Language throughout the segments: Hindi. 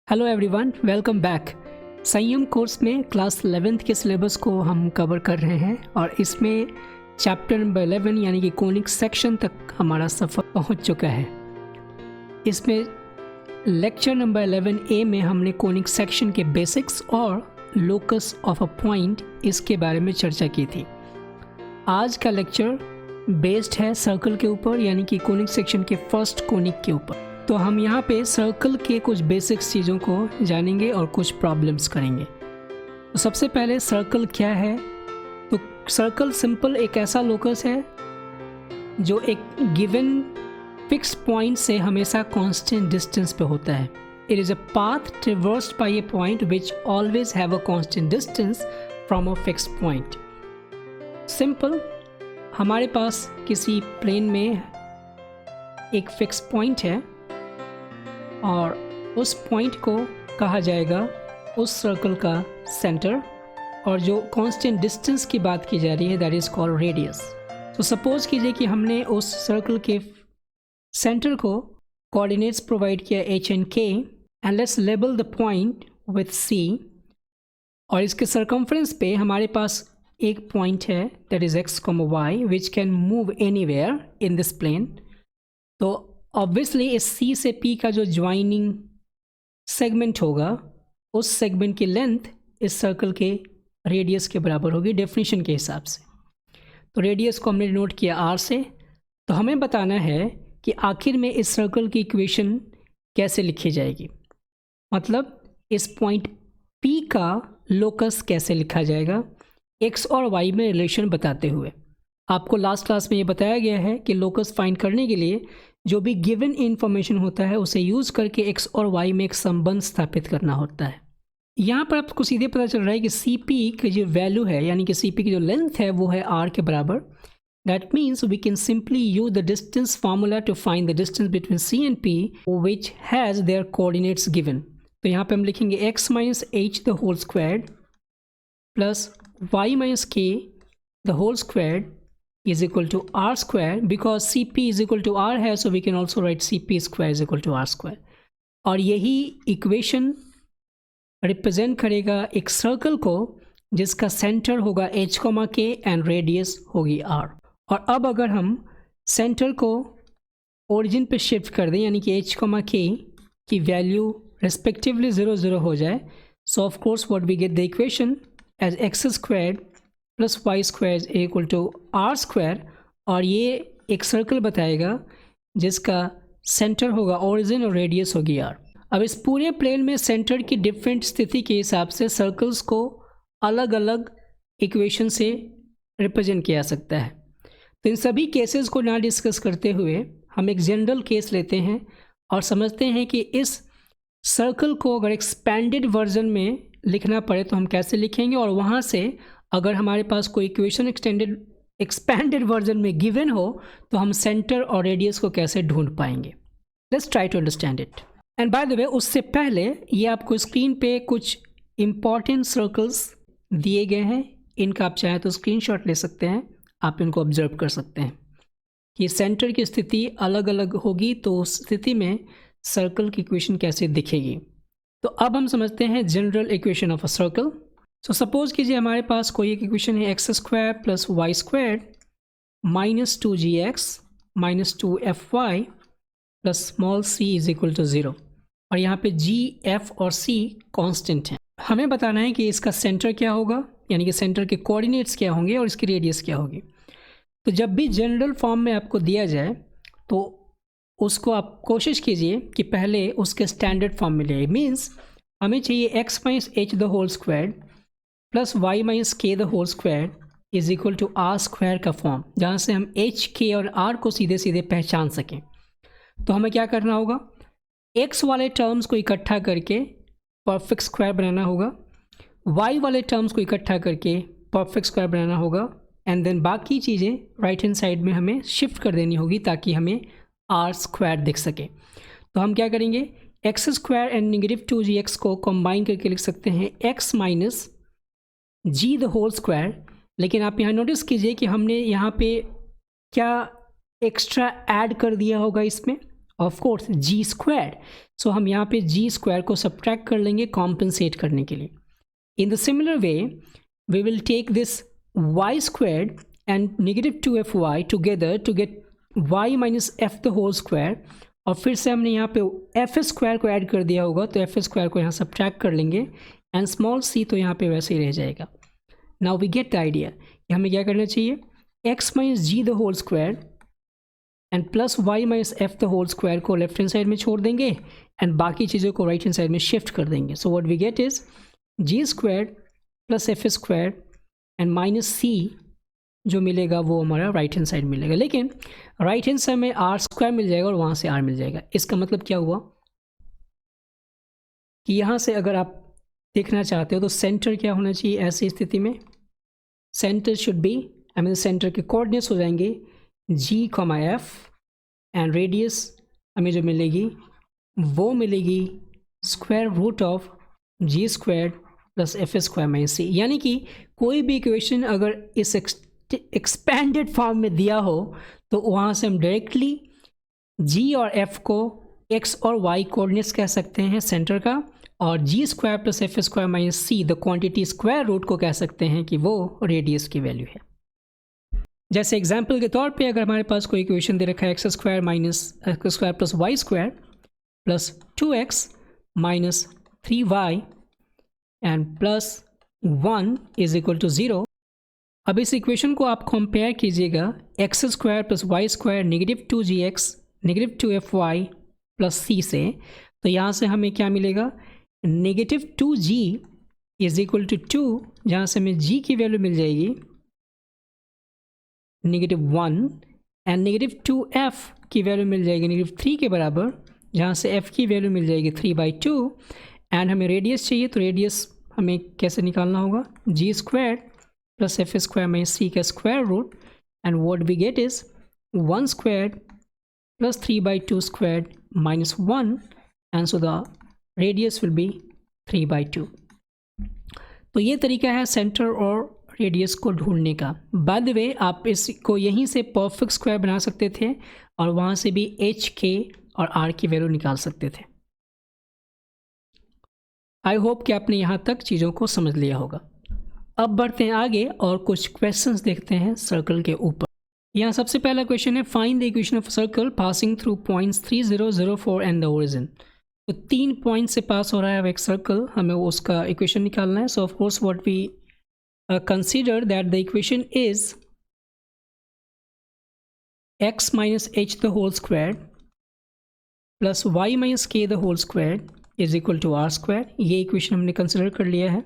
Hello everyone, welcome back. संयम कोर्स में क्लास 11th के सिलेबस को हम कवर कर रहे हैं और इसमें चैप्टर नंबर 11 यानी कि कोनिक सेक्शन तक हमारा सफ़र पहुंच चुका है। इसमें लेक्चर नंबर 11A में हमने कोनिक सेक्शन के बेसिक्स और लोकस ऑफ अ पॉइंट इसके बारे में चर्चा की थी। आज का लेक्चर बेस्ड है सर्कल के ऊपर यानी कि कोनिक सेक्शन के फर्स्ट कोनिक के ऊपर। तो हम यहाँ पे सर्कल के कुछ बेसिक्स चीज़ों को जानेंगे और कुछ प्रॉब्लम्स करेंगे। तो सबसे पहले सर्कल क्या है? तो सर्कल सिंपल एक ऐसा लोकस है जो एक गिवन फिक्स पॉइंट से हमेशा कांस्टेंट डिस्टेंस पे होता है। It is a path traversed by a point which always have a constant distance from a fix point. Simple, हमारे पास किसी प्लेन में एक फिक्स पॉइंट है और उस पॉइंट को कहा जाएगा उस सर्कल का सेंटर, और जो कांस्टेंट डिस्टेंस की बात की जा रही है दैट इज़ कॉल्ड रेडियस। तो सपोज कीजिए कि हमने उस सर्कल के सेंटर को कोऑर्डिनेट्स प्रोवाइड किया h and k and let's label the point with c, और इसके सरकमफ्रेंस पे हमारे पास एक पॉइंट है that is x, y which can move anywhere in this plane. तो ऑब्वियसली इस C से P का जो ज्वाइनिंग सेगमेंट होगा उस सेगमेंट की लेंथ इस सर्कल के रेडियस के बराबर होगी डेफिनेशन के हिसाब से। तो रेडियस को हमने नोट किया R से। तो हमें बताना है कि आखिर में इस सर्कल की इक्वेशन कैसे लिखी जाएगी, मतलब इस पॉइंट P का लोकस कैसे लिखा जाएगा x और y में रिलेशन बताते हुए। आपको लास्ट क्लास में ये बताया गया है कि लोकस फाइंड करने के लिए जो भी गिवन इन्फॉर्मेशन होता है उसे यूज़ करके x और y में एक संबंध स्थापित करना होता है। यहाँ पर आपको सीधे पता चल रहा है कि CP की जो वैल्यू है यानी कि CP की जो लेंथ है वो है r के बराबर। That means we can simply use the distance formula to find the distance between C and P which has their coordinates given. तो यहाँ पे हम लिखेंगे x minus h the whole squared plus y minus k the whole squared is equal to r square, because CP is equal to r है, so we can also write CP square is equal to r square। और यही इक्वेशन रिप्रेजेंट करेगा एक सर्कल को जिसका सेंटर होगा h, k एंड रेडियस होगी r। और अब अगर हम सेंटर को ओरिजिन पे शिफ्ट कर दें यानी कि h, k की वैल्यू रेस्पेक्टिवली 0 0 हो जाए, so of course what we get the equation as x squared plus Y square is equal to are square. और ये एक सर्कल बताएगा जिसका सेंटर होगा ओरिजिन और रेडियस होगी आर। अब इस पूरे प्लेन में सेंटर की डिफरेंट स्थिति के हिसाब से सर्कल्स को अलग अलग इक्वेशन से रिप्रेजेंट किया जा सकता है। तो इन सभी केसेस को ना डिस्कस करते हुए हम एक जनरल केस लेते हैं और समझते हैं कि इस सर्कल को अगर एक्सपैंडेड वर्जन में लिखना पड़े तो हम कैसे लिखेंगे, और वहाँ से अगर हमारे पास कोई इक्वेशन एक्सपैंडेड वर्जन में गिवन हो तो हम सेंटर और रेडियस को कैसे ढूंढ पाएंगे। Let's try to understand it. And by the way, उससे पहले ये आपको स्क्रीन पे कुछ इंपॉर्टेंट सर्कल्स दिए गए हैं, इनका आप चाहें तो स्क्रीनशॉट ले सकते हैं, आप इनको ऑब्जर्व कर सकते हैं कि सेंटर की स्थिति अलग अलग होगी तो उस स्थिति में सर्कल की इक्वेशन कैसे दिखेगी। तो अब हम समझते हैं general equation of a circle. So suppose कीजिए हमारे पास कोई एक इक्वेशन है x square plus Y square minus 2gx minus 2fy plus small c is equal to 0, और यहाँ पे g, f और c कांस्टेंट हैं। हमें बताना है कि इसका सेंटर क्या होगा यानी कि सेंटर के कोऑर्डिनेट्स क्या होंगे और इसकी रेडियस क्या होगी। तो जब भी जनरल फॉर्म में आपको दिया जाए तो उसको आप कोशिश कीजिए कि पहले उसके स्टैंडर्ड फॉर्म में ले। मीन्स हमें चाहिए x minus h the whole square plus y minus k the whole square is equal to r square का फॉर्म, जहाँ से हम h, k और r को सीधे सीधे पहचान सकें। तो हमें क्या करना होगा, x वाले टर्म्स को इकट्ठा करके परफेक्ट स्क्वायर बनाना होगा, y वाले टर्म्स को इकट्ठा करके परफेक्ट स्क्वायर बनाना होगा, एंड देन बाकी चीज़ें राइट हैंड साइड में हमें शिफ्ट कर देनी होगी ताकि हमें r स्क्वायर दिख सके। तो हम क्या करेंगे, x square and negative 2gx को कंबाइन करके लिख सकते हैं x minus ji the whole square. लेकिन आप यहाँ नोटिस कीजिए कि हमने यहाँ पे क्या एक्स्ट्रा ऐड कर दिया होगा इसमें, ऑफ कोर्स जी स्क्वायर, सो हम यहाँ पे जी स्क्वायर को सब्ट्रैक्ट कर लेंगे कॉम्पनसेट करने के लिए. In the similar way we will take this Y square and negative 2fy together to get y minus F the whole square, और फिर से हमने यहाँ पे एफ स्क्वायर को ऐड कर दिया होगा तो एफ स्क्वायर को यहाँ सब्ट्रैक्ट कर लेंगे एंड स्मॉल सी तो यहाँ पे वैसे ही रह जाएगा. Now we get the idea कि हमें क्या करना चाहिए, x minus ji the whole square and plus y minus F the whole square को लेफ्ट हैंड साइड में छोड़ देंगे एंड बाकी चीज़ों को राइट हैंड साइड में शिफ्ट कर देंगे. So what we get is g square plus f square and minus c जो मिलेगा वो हमारा राइट हैंड साइड मिलेगा. लेकिन राइट हैंड साइड में आर स्क्वायर मिल जाएगा और वहाँ से आर मिल जाएगा. इसका मतलब क्या हुआ कि यहाँ से अगर आप देखना चाहते हो तो सेंटर क्या होना चाहिए ऐसी स्थिति में, centre should be, I mean centre के कोऑर्डिनेट्स हो जाएंगे g comma f and radius हमें जो मिलेगी वो मिलेगी square root of g square plus f square minus c. यानी कि कोई भी इक्वेशन अगर इस एक्सपेंडेड फॉर्म में दिया हो तो वहाँ से हम डायरेक्टली g और f को x और y कोऑर्डिनेट्स कह सकते हैं सेंटर का, और g square plus f square minus c the quantity square root को कह सकते हैं कि वो रेडियस की वैल्यू है. जैसे एग्जांपल के तौर पे अगर हमारे पास कोई इक्वेशन दे रखा है x square minus x square plus Y square plus 2x minus 3y and plus 1 is equal to 0. अब इस इक्वेशन को आप कंपेयर कीजिएगा x square plus Y square negative 2gx negative 2fy plus c से, तो यहाँ से हमें क्या मिलेगा, negative 2g is equal to 2, जहाँ से हमें g की वैल्यू मिल जाएगी नेगेटिव 1 एंड नेगेटिव 2f की वैल्यू मिल जाएगी नेगेटिव 3 के बराबर, जहाँ से f की वैल्यू मिल जाएगी 3/2 एंड हमें रेडियस चाहिए. तो रेडियस हमें कैसे निकालना होगा, g square plus f square minus c का square root and what we get is 1 square plus 3/2 square minus 1 and so the radius will be 3/2. तो ये तरीका है सेंटर और रेडियस को ढूंढने का. बाय द वे आप इसको यहीं से परफेक्ट स्क्वायर बना सकते थे और वहाँ से भी एच के और आर की वैल्यू निकाल सकते थे. आई होप कि आपने यहाँ तक चीज़ों को समझ लिया होगा. अब बढ़ते हैं आगे और कुछ क्वेश्चंस देखते हैं सर्कल के ऊपर. यहाँ सबसे पहला क्वेश्चन है find the equation of circle passing through points 3, 0, 0, 4 and the origin. तो 3 पॉइंट से पास हो रहा है एक सर्कल, हमें उसका इक्वेशन निकालना है. So of course what we consider that the equation is x minus h the whole square plus y minus के the whole square is equal to are square. ये इक्वेशन हमने कंसिडर कर लिया है.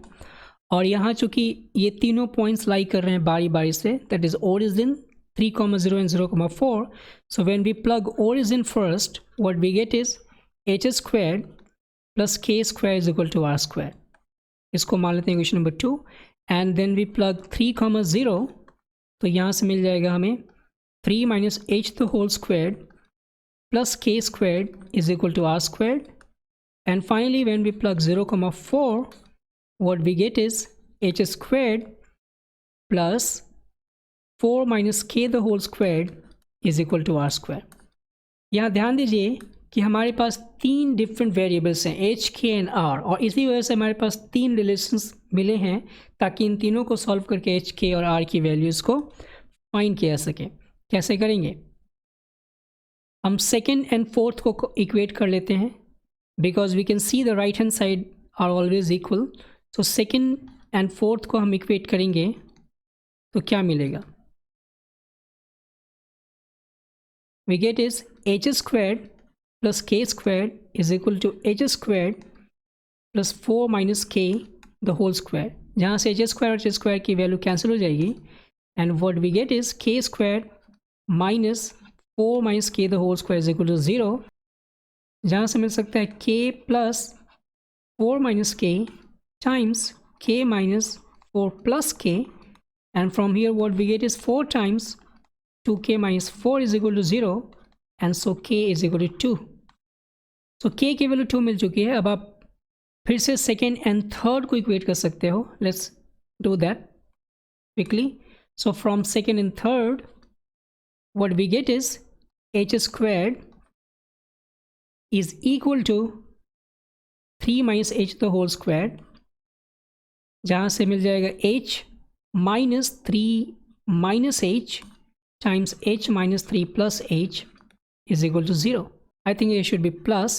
और यहाँ चूँकि ये तीनों पॉइंट्स लाई कर रहे हैं बारी बारी से, that is origin 3,0 and 0,4. So when we plug origin first what we get is h square plus k square is equal to are square. इसको मान लेते हैं equation number 2. And then we plug 3,0, तो यहाँ से मिल जाएगा हमें 3 minus h the whole square plus k square is equal to are square. And finally when we plug 0,4 what we get is h squared plus 4 minus k the whole squared is equal to r square. यहाँ ध्यान दीजिए कि हमारे पास 3 डिफरेंट वेरिएबल्स हैं h, k एंड r, और इसी वजह से हमारे पास 3 रिलेशंस मिले हैं ताकि इन तीनों को सॉल्व करके h, k और r की वैल्यूज़ को फाइंड किया सके. कैसे करेंगे, हम सेकेंड एंड फोर्थ को इक्वेट कर लेते हैं because we can see the right hand side are always equal. तो सेकेंड एंड फोर्थ को हम इक्वेट करेंगे तो क्या मिलेगा, we get is h square plus k square is equal to h square plus 4 minus के द होल स्क्वायर, जहाँ से एच स्क्वायर और एच स्क्वायर की वैल्यू कैंसिल हो जाएगी. And what we get is K square minus 4 minus के the whole square is equal to 0, जहाँ से मिल सकता है K plus 4 minus K times k minus 4 plus k, and from here what we get is 4 times 2k minus 4 is equal to 0, and so k is equal to 2. So k की वैल्यू 2 मिल चुकी है. अब आप फिर से सेकेंड एंड थर्ड को इक्वेट कर सकते हो. Let's do that quickly. So from second and third what we get is h squared is equal to 3 minus h the whole square, जहाँ से मिल जाएगा h minus 3 minus h times h minus 3 plus h is equal to 0. I think it should be plus.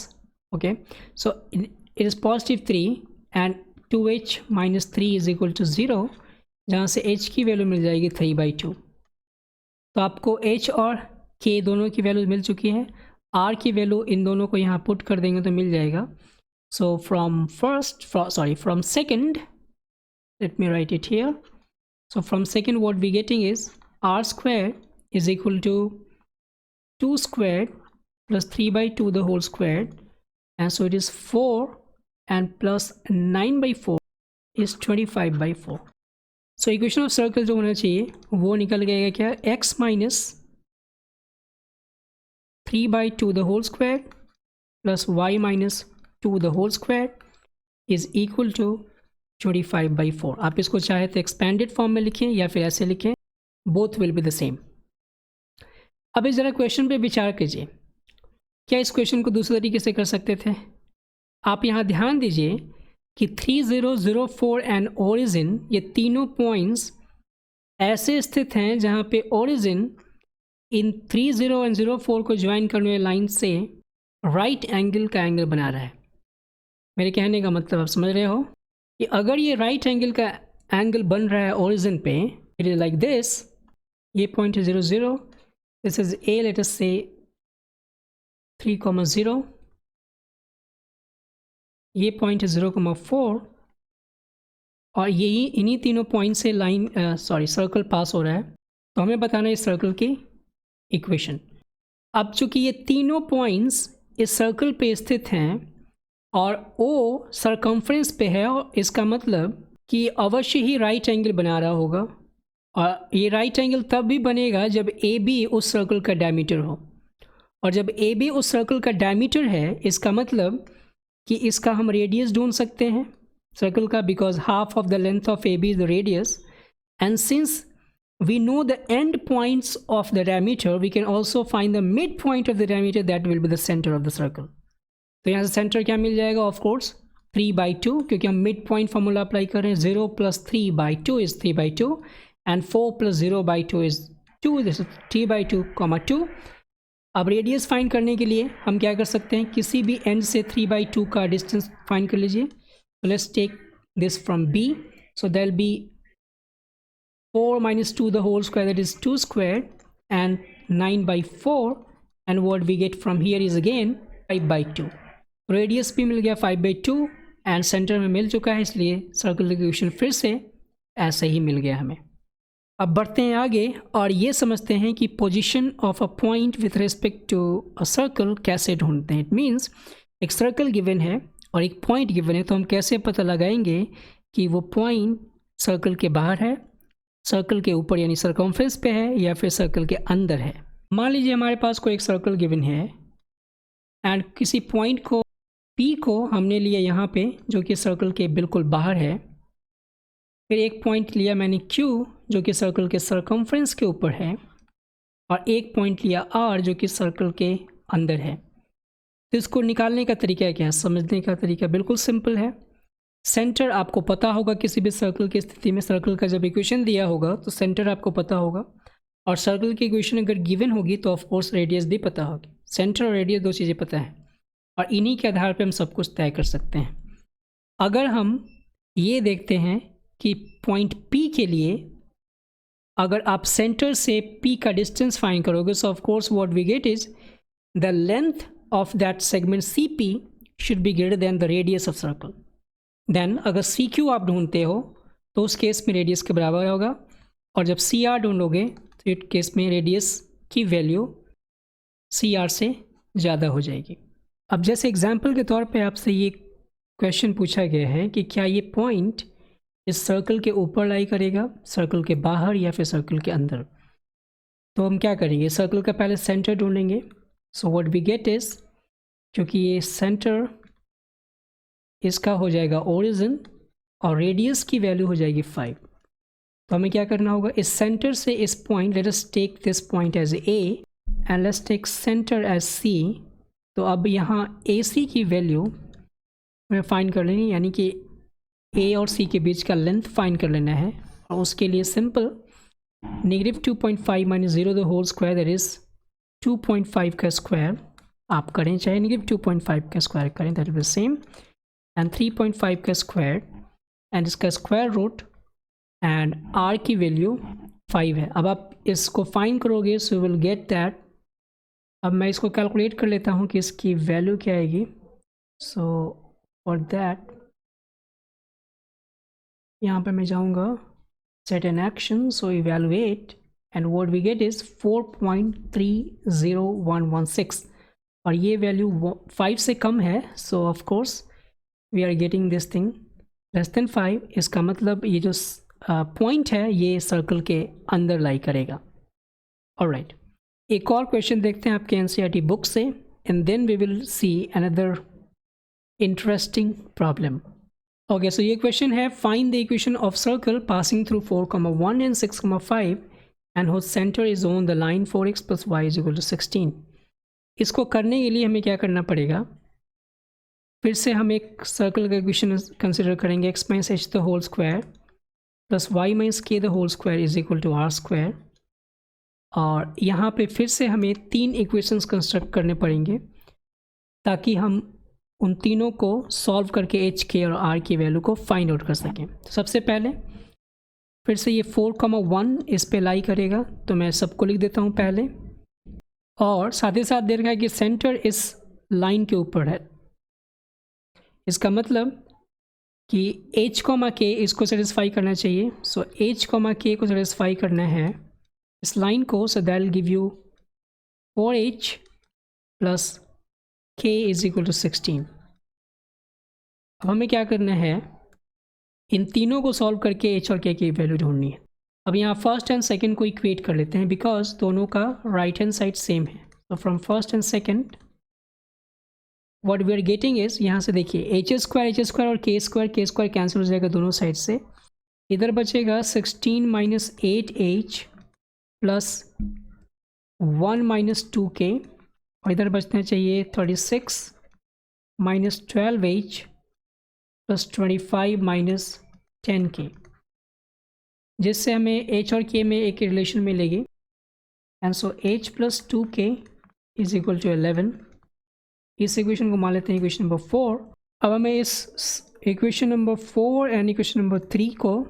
Okay, so it is positive 3 and 2h minus 3 is equal to 0, जहाँ से h की वैल्यू मिल जाएगी 3/2. तो आपको h और k दोनों की वैल्यू मिल चुकी है. r की वैल्यू इन दोनों को यहाँ पुट कर देंगे तो मिल जाएगा. So from second, let me write it here. So from second what we getting is r square is equal to 2 squared plus 3/2 the whole squared, and so it is 4 and plus 9/4 is 25/4. So equation of circle जो होना चाहिए वो निकल गएगा क्या, x minus 3/2 the whole square plus y minus 2 the whole square is equal to 25/4. आप इसको चाहे तो एक्सपेंडेड फॉर्म में लिखें या फिर ऐसे लिखें, both will be the same. अब इस ज़रा क्वेश्चन पे विचार कीजिए, क्या इस क्वेश्चन को दूसरे तरीके से कर सकते थे? आप यहाँ ध्यान दीजिए कि 3, 0, 0, 4 एंड ओरिजिन, ये तीनों पॉइंट्स ऐसे स्थित हैं जहाँ पे ओरिजिन इन 3, 0 एंड 0, 4 को ज्वाइन करने वाली लाइन से राइट एंगल का एंगल बना रहा है. मेरे कहने का मतलब आप समझ रहे हो कि अगर ये राइट एंगल का एंगल बन रहा है ओरिजिन पे, इट इज़ लाइक दिस, ये पॉइंट है 0, 0, this is a, let us say 3, 0, ये पॉइंट है 0,4 और यही इन्हीं तीनों पॉइंट से लाइन सर्कल पास हो रहा है. तो हमें बताना है इस सर्कल की इक्वेशन. अब चूंकि ये तीनों पॉइंट्स इस सर्कल पे स्थित हैं और O सरकमफ्रेंस पे है, और इसका मतलब कि अवश्य ही राइट एंगल बना रहा होगा, और ये राइट एंगल तब भी बनेगा जब ए बी उस सर्कल का डायमीटर हो. और जब ए बी उस सर्कल का डायमीटर है, इसका मतलब कि इसका हम रेडियस ढूंढ सकते हैं सर्कल का, because half of the length of A B is the radius, and since we know the end points of the diameter, we can also find the mid point of the diameter, that will be the centre of the circle. तो यहाँ से सेंटर क्या मिल जाएगा, ऑफ कोर्स 3/2, क्योंकि हम मिड पॉइंट फॉर्मूला अप्लाई कर रहे हैं. 0 + 3/2 is 3/2 and 4 + 0/2 is 2. this is 3/2, 2. अब रेडियस फाइंड करने के लिए हम क्या कर सकते हैं, किसी भी एंड से 3/2 का डिस्टेंस फाइंड कर लीजिए. Let's take this from b, so there will be 4 - 2 the whole square, that is 2 squared, and 9/4, and what we get from here is again 5/2. Radius भी मिल गया 5/2 एंड सेंटर में मिल चुका है, इसलिए सर्कल की इक्वेशन फिर से ऐसे ही मिल गया हमें. अब बढ़ते हैं आगे और ये समझते हैं कि position of a point with respect to a circle कैसे ढूंढते हैं. इट मीन्स एक सर्कल गिवन है और एक पॉइंट गिवन है, तो हम कैसे पता लगाएंगे कि वो पॉइंट सर्कल के बाहर है, सर्कल के ऊपर यानी सर्कमफ्रेंस पे है, या फिर सर्कल के अंदर है. मान लीजिए हमारे पास कोई एक सर्कल गिवन है एंड किसी पॉइंट को P को हमने लिया यहाँ पे, जो कि सर्कल के बिल्कुल बाहर है. फिर एक पॉइंट लिया मैंने Q, जो कि सर्कल के सर्कमफ्रेंस के ऊपर है, और एक पॉइंट लिया R, जो कि सर्कल के अंदर है. तो इसको निकालने का तरीका क्या है, समझने का तरीका बिल्कुल सिंपल है. सेंटर आपको पता होगा, किसी भी सर्कल की स्थिति में सर्कल का जब इक्वेशन दिया होगा तो सेंटर आपको पता होगा, और सर्कल की इक्वेशन अगर गिवन होगी तो ऑफ कोर्स रेडियस भी पता होगी. सेंटर और रेडियस दो चीज़ें पता है, और इन्हीं के आधार पर हम सब कुछ तय कर सकते हैं. अगर हम ये देखते हैं कि पॉइंट P के लिए अगर आप सेंटर से P का डिस्टेंस फाइंड करोगे, so of course what we get is the length of that segment CP should be greater than the radius of circle. Then अगर CQ आप ढूंढते हो तो उस केस में रेडियस के बराबर होगा, और जब CR ढूंढोगे तो इस केस में रेडियस की वैल्यू CR से ज़्यादा हो जाएगी. अब जैसे एग्जाम्पल के तौर पे आपसे ये क्वेश्चन पूछा गया है कि क्या ये पॉइंट इस सर्कल के ऊपर लाई करेगा, सर्कल के बाहर, या फिर सर्कल के अंदर. तो हम क्या करेंगे, सर्कल का पहले सेंटर ढूंढेंगे. So what we get is, क्योंकि ये सेंटर इसका हो जाएगा ओरिजिन और रेडियस की वैल्यू हो जाएगी 5. तो हमें क्या करना होगा, इस सेंटर से इस point, let us take this point as A and let's take centre as C, तो अब यहाँ AC की वैल्यू हमें फाइंड कर लेनी, यानी कि A और C के बीच का लेंथ फाइंड कर लेना है। और उसके लिए simple -2.5 minus 0 the whole square that is 2.5 का स्क्वायर आप करें, चाहे -2.5 का स्क्वायर करें, दैट इज सेम, एंड 3.5 का स्क्वायर एंड इसका स्क्वायर रूट, एंड R की वैल्यू 5 है। अब आप इसको फाइंड करोगे सो विल गेट दैट। अब मैं इसको कैलकुलेट कर लेता हूँ कि इसकी वैल्यू क्या आएगी। सो फॉर दैट यहाँ पे मैं जाऊँगा set an action, so evaluate, and what we get is 4.30116 और ये वैल्यू 5 से कम है, so of course we are getting this thing less than 5। इसका मतलब ये जो पॉइंट है ये सर्कल के अंदर लाई करेगा। ऑलराइट, एक और क्वेश्चन देखते हैं आपके एनसीईआरटी बुक से, and then we will see another interesting problem. Okay, so ये क्वेश्चन है, find the equation of circle passing through 4,1 and 6,5 and whose centre is on the line 4x + y = 16। इसको करने के लिए हमें क्या करना पड़ेगा, फिर से हम एक सर्कल का इक्वेशन कंसिडर करेंगे, x - h the whole square plus y - k the whole square is equal to r square. और यहाँ पे फिर से हमें 3 इक्वेशंस कंस्ट्रक्ट करने पड़ेंगे ताकि हम उन तीनों को सॉल्व करके h, k और r की वैल्यू को फाइंड आउट कर सकें। तो सबसे पहले फिर से ये 4,1 इस पे लाई करेगा, तो मैं सबको लिख देता हूँ पहले, और साथ ही साथ दे रखा है कि सेंटर इस लाइन के ऊपर है। इसका मतलब कि h, k इसको सेटिस्फाई करना चाहिए। सो h, k को सेटिस्फाई करना है इस लाइन को, सो that will give you 4h + k = 16। अब हमें क्या करना है, इन तीनों को सॉल्व करके h और k की वैल्यू ढूंढनी है। अब यहाँ फर्स्ट एंड सेकंड को इक्वेट कर लेते हैं बिकॉज दोनों का राइट हैंड साइड सेम है। तो from first and second what we are getting is, यहाँ से देखिए h² और k² कैंसिल हो जाएगा दोनों साइड से। इधर बचेगा 16 - 8h + 1 - 2k, और इधर बचना चाहिए 36 - 12h + 25 - 10k, जिससे हमें h और k में एक रिलेशन मिलेगी। And so h + 2k = 11। इस इक्वेशन को मान लेते हैं इक्वेशन नंबर 4। अब हमें इस equation number 4 and equation number 3 को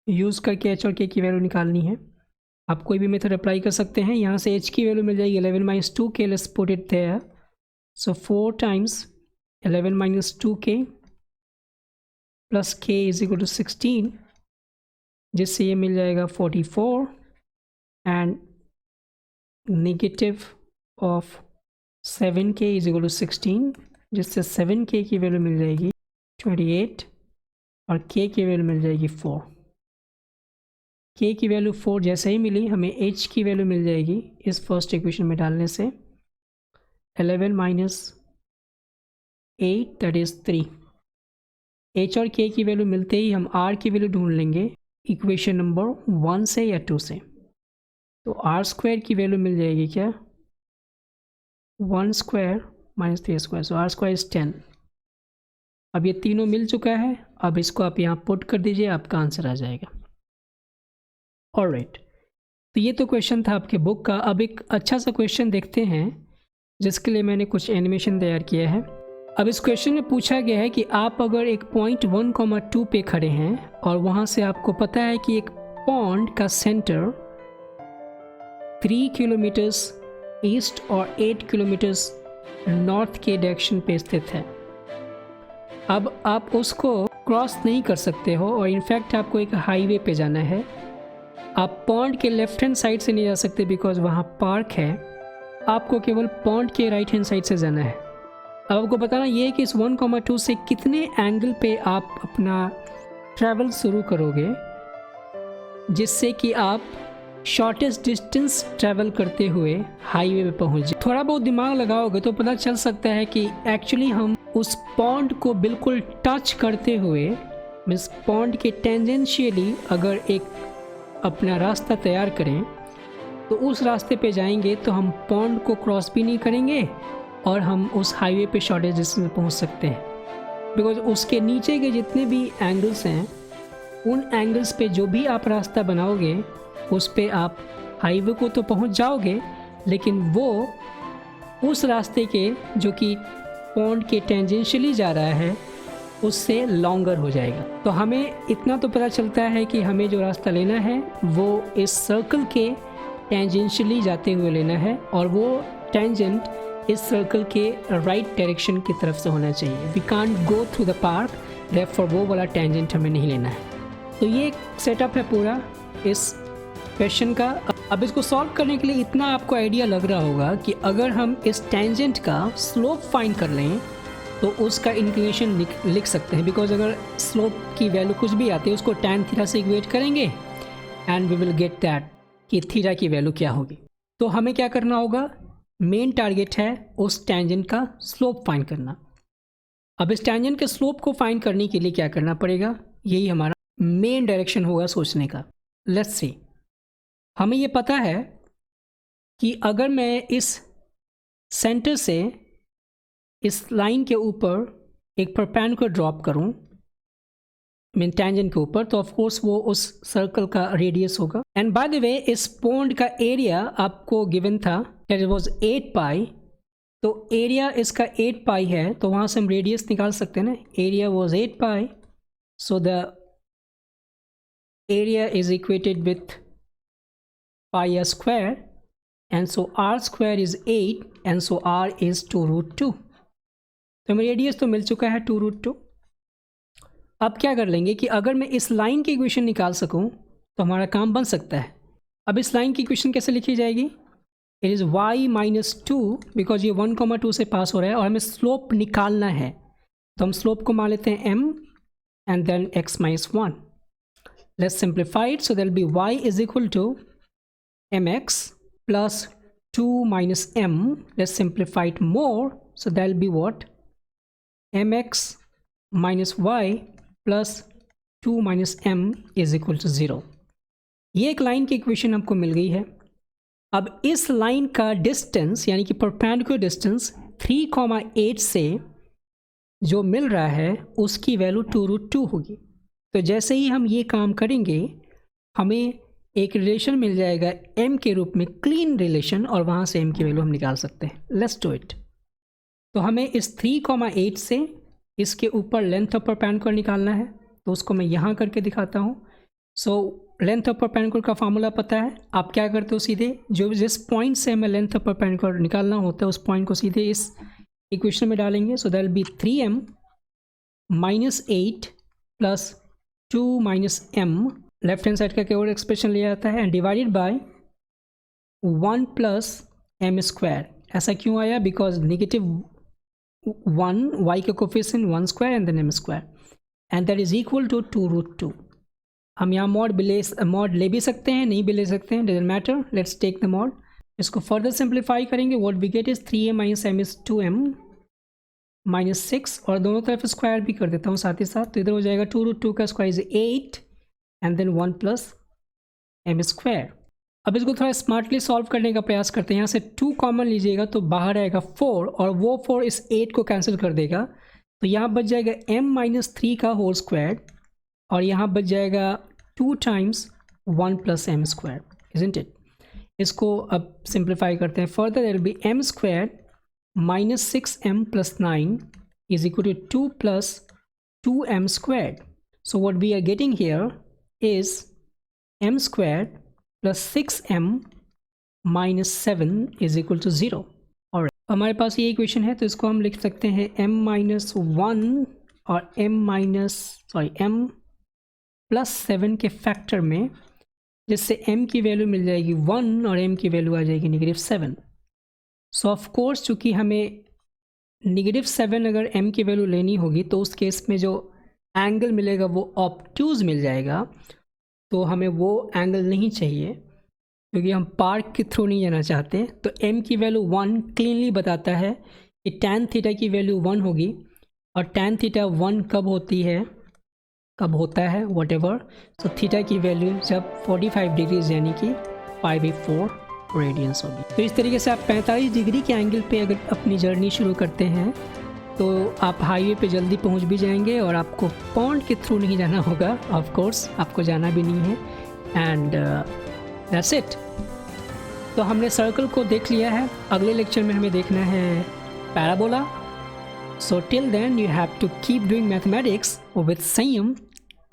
यूज़ करके h और k की वैल्यू निकालनी है। आप कोई भी मेथड अप्लाई कर सकते हैं। यहाँ से h की वैल्यू मिल जाएगी 11 - 2k, let's put it there. So 4 × 11 - 2k + k = 16, जिससे ये मिल जाएगा 44, एंड नेगेटिव ऑफ 7k = 16, जिससे 7k की वैल्यू मिल जाएगी 28 और k की वैल्यू मिल जाएगी 4। k की वैल्यू 4 जैसे ही मिली, हमें h की वैल्यू मिल जाएगी इस फर्स्ट इक्वेशन में डालने से 11 - 8 दैट इज़ 3। h और k की वैल्यू मिलते ही हम r की वैल्यू ढूंढ लेंगे इक्वेशन नंबर 1 से या 2 से। तो r² की वैल्यू मिल जाएगी क्या, 1² - 3², सो r² इज़ 10। अब ये तीनों मिल चुका है, अब इसको आप यहाँ पुट कर दीजिए, आपका आंसर आ जाएगा। ऑलराइट, तो ये तो क्वेश्चन था आपके बुक का। अब एक अच्छा सा क्वेश्चन देखते हैं जिसके लिए मैंने कुछ एनिमेशन तैयार किया है। अब इस क्वेश्चन में पूछा गया है कि आप अगर एक पॉइंट 1,2 पे खड़े हैं और वहाँ से आपको पता है कि एक पॉन्ड का सेंटर 3 किलोमीटर्स ईस्ट और 8 किलोमीटर्स नॉर्थ के डायरेक्शन पे स्थित है। अब आप उसको क्रॉस नहीं कर सकते हो और इनफैक्ट आपको एक हाईवे पे जाना है। आप पॉन्ड के लेफ्ट हैंड साइड से नहीं जा सकते बिकॉज वहाँ पार्क है, आपको केवल पॉन्ड के राइट हैंड साइड से जाना है। अब आपको बताना ये है कि इस 1,2 से कितने एंगल पे आप अपना ट्रैवल शुरू करोगे जिससे कि आप शॉर्टेस्ट डिस्टेंस ट्रैवल करते हुए हाईवे पे पहुँच जाए। थोड़ा बहुत दिमाग लगाओगे तो पता चल सकता है कि एक्चुअली हम उस पॉन्ड को बिल्कुल टच करते हुए, मीन्स पॉन्ड के टेंजेंशियली अगर एक अपना रास्ता तैयार करें तो उस रास्ते पे जाएंगे तो हम पॉन्ड को क्रॉस भी नहीं करेंगे और हम उस हाईवे पे शॉर्टेज डिस्टेंस में पहुंच सकते हैं। बिकॉज उसके नीचे के जितने भी एंगल्स हैं उन एंगल्स पे जो भी आप रास्ता बनाओगे उस पे आप हाईवे को तो पहुंच जाओगे, लेकिन वो उस रास्ते के जो कि पॉन्ड के टेंजेंशियली जा रहा है उससे लॉन्गर हो जाएगा। तो हमें इतना तो पता चलता है कि हमें जो रास्ता लेना है वो इस सर्कल के टेंजेंशियली जाते हुए लेना है और वो टेंजेंट इस सर्कल के राइट डायरेक्शन की तरफ से होना चाहिए। We can't go through the park, therefore वो वाला टेंजेंट हमें नहीं लेना है। तो ये एक सेटअप है पूरा इस क्वेश्चन का। अब इसको सॉल्व करने के लिए इतना आपको आइडिया लग रहा होगा कि अगर हम इस टेंजेंट का स्लोप फाइंड कर लें तो उसका इंक्लिनेशन लिख सकते हैं। बिकॉज अगर स्लोप की वैल्यू कुछ भी आती है उसको tan थीटा से इक्वेट करेंगे and we will get that कि थीटा की वैल्यू क्या होगी। तो हमें क्या करना होगा, मेन टारगेट है उस टेंजेंट का स्लोप फाइंड करना। अब इस टेंजेंट के स्लोप को फाइंड करने के लिए क्या करना पड़ेगा, यही हमारा मेन डायरेक्शन होगा सोचने का। लेट्स सी, हमें ये पता है कि अगर मैं इस सेंटर से इस लाइन के ऊपर एक परपेंडिकुलर ड्रॉप करूं मीन टेंजेंट के ऊपर, तो ऑफ कोर्स वो उस सर्कल का रेडियस होगा। एंड बाय द वे इस पॉइंट का एरिया आपको गिवन था दैट इट वाज 8 पाई, तो एरिया इसका 8 पाई है, तो वहाँ से हम रेडियस निकाल सकते हैं ना। Area was 8 pi, so the area is equated with pi r square, and so r square is 8 and so r is 2√2। तो हमें रेडियस तो मिल चुका है 2√2। अब क्या कर लेंगे कि अगर मैं इस लाइन की इक्वेशन निकाल सकूं तो हमारा काम बन सकता है। अब इस लाइन की इक्वेशन कैसे लिखी जाएगी, it is y minus 2, because ये 1,2 से पास हो रहा है और हमें स्लोप निकालना है। तो हम स्लोप को मान लेते हैं m and then x minus 1। Let's simplify it, so that will be y is equal to mx plus 2 minus m. Let's simplify it more, so that will be what, mx minus y plus 2 minus m is equal to 0। ये एक लाइन की इक्वेशन आपको मिल गई है। अब इस लाइन का डिस्टेंस यानी कि परपेंडिकुलर डिस्टेंस 3,8 से जो मिल रहा है उसकी वैल्यू 2√2 होगी। तो जैसे ही हम ये काम करेंगे हमें एक रिलेशन मिल जाएगा m के रूप में, क्लीन रिलेशन, और वहाँ से m की वैल्यू हम निकाल सकते हैं। Let's do it. तो हमें इस 3,8 से इसके ऊपर लेंथ ऑफ परपेंडिकुलर निकालना है, तो उसको मैं यहाँ करके दिखाता हूँ। सो लेंथ ऑफ परपेंडिकुलर का फार्मूला पता है, आप क्या करते हो, सीधे जो जिस पॉइंट से हमें लेंथ ऑफ परपेंडिकुलर निकालना होता है उस पॉइंट को सीधे इस इक्वेशन में डालेंगे। So that will be 3m minus 8 plus 2 minus m, left hand side का केवल एक्सप्रेशन लिया जाता है, and divided by 1 plus m square. ऐसा क्यों आया, बिकॉज नेगेटिव 1 y का coefficient 1 square and then m square, and that is equal to 2√2। हम यहाँ मॉड ले भी सकते हैं, नहीं भी ले सकते हैं, doesn't matter, let's take the mod. इसको फर्दर सिंप्लीफाई करेंगे, what we get is 3m minus m is 2m minus 6, और दोनों तरफ स्क्वायर भी कर देता हूँ साथ ही साथ, तो इधर हो जाएगा 2√2 का square is 8 and then 1 plus m square. अब इसको थोड़ा स्मार्टली सॉल्व करने का प्रयास करते हैं। यहाँ से 2 कॉमन लीजिएगा तो बाहर आएगा 4, और वो 4 इस 8 को कैंसिल कर देगा, तो यहाँ बच जाएगा m माइनस 3 का होल स्क्वायर, और यहाँ बच जाएगा 2 times 1 plus m square, isn't it. इसको अब सिंप्लीफाई करते हैं further, there will be m square minus 6m plus 9 is equal to 2 plus 2m square. So what we are getting here is m squared plus 6m minus 7 is equal to 0। और हमारे पास ये इक्वेशन है, तो इसको हम लिख सकते हैं m माइनस 1 और m प्लस 7 के फैक्टर में, जिससे m की वैल्यू मिल जाएगी 1 और m की वैल्यू आ जाएगी -7। सो ऑफ कोर्स चूँकि हमें -7 अगर m की वैल्यू लेनी होगी तो उस केस में जो एंगल मिलेगा वो ऑब्ट्यूज मिल जाएगा, तो हमें वो एंगल नहीं चाहिए क्योंकि हम पार्क के थ्रू नहीं जाना चाहते। तो m की वैल्यू 1 क्लीनली बताता है कि tan थीटा की वैल्यू 1 होगी, और tan थीटा 1 कब होता है व्हाटएवर। सो थीटा की वैल्यू जब 45 डिग्रीज यानी कि π/4 रेडियंस होगी। तो इस तरीके से आप 45 डिग्री के एंगल पे अगर अपनी जर्नी शुरू करते हैं तो आप हाईवे पे जल्दी पहुंच भी जाएंगे और आपको पॉन्ड के थ्रू नहीं जाना होगा, ऑफ कोर्स आपको जाना भी नहीं है। And that's it. तो हमने सर्कल को देख लिया है, अगले लेक्चर में हमें देखना है parabola. So till then you have to keep doing mathematics with संयम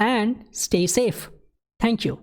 and stay safe. Thank you.